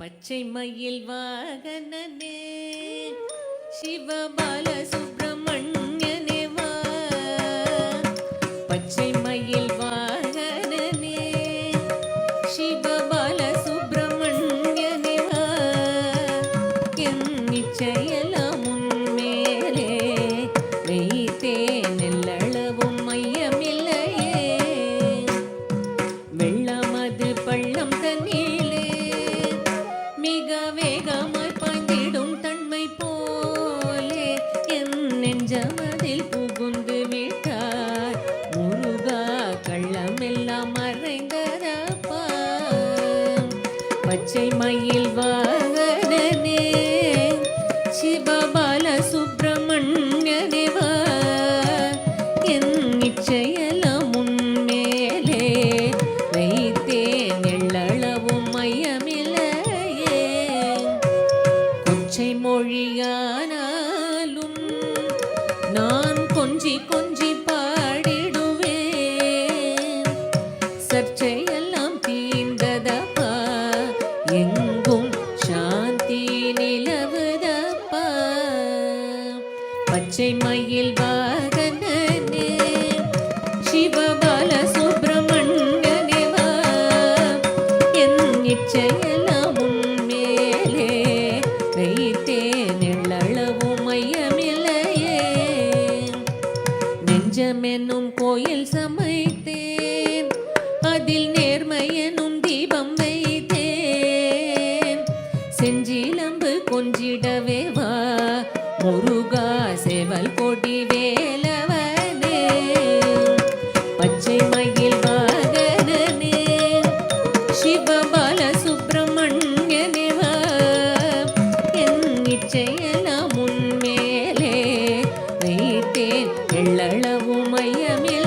பச்சை மயில் வாகனனே சிவபால சுப்பிரமணியனே வா. பச்சை மயில் வாகனனே சிவபால சுப்பிரமணியனே வா. என் நிச்சயெல்லாம் உன்மேலே வைத்தேன், எல்லளவும் மையமில்லையே. வெள்ளமது பள்ளம் தண்ணீலே மிக வேகமாய் பாய்ந்திடும் தன்மை போலே என் நெஞ்சமதில் புகுந்து விட்டார். முருகா கள்ளமெல்லாம் மறைந்ததப்பா. பச்சை மயில் வாகனனே சிவபால சுப்பிரமணியனே வா. என் நிச்சயெல்லாம் உன்மேலே வைத்தேன், எள்ளளவும் மையமில்லையே. கொச்சை மொழியானாலும் நான் கொஞ்சி கொஞ்சி பாடிடுவேன். சர்ச்சையெல்லாம் தீர்ந்ததப்பா, எங்கும் சாந்தி நிலவுதப்பா. பச்சை மயில் வாகனனே சிவபால சுப்பிரமணியனே வா. என் நிச்சயெல்லாம் உன்மேலே வைத்தேன், எள்ளளவும் மையமில்லையே. நெஞ்சமெனும் கோயில் சமைத்தேன், அதில் நேர்மை எனும் தீபம் வைத்தேன். செஞ்சிலம்பு கொஞ்சிடவே வா முருகா சேவல் கொடி வேலவனே. பச்சை மயில் வாகனனே சிவபால சுப்பிரமணியனே வா. என் நிச்சயெல்லாம் உன்மேலே வைத்தேன், எள்ளளவும் மையமில்லையே.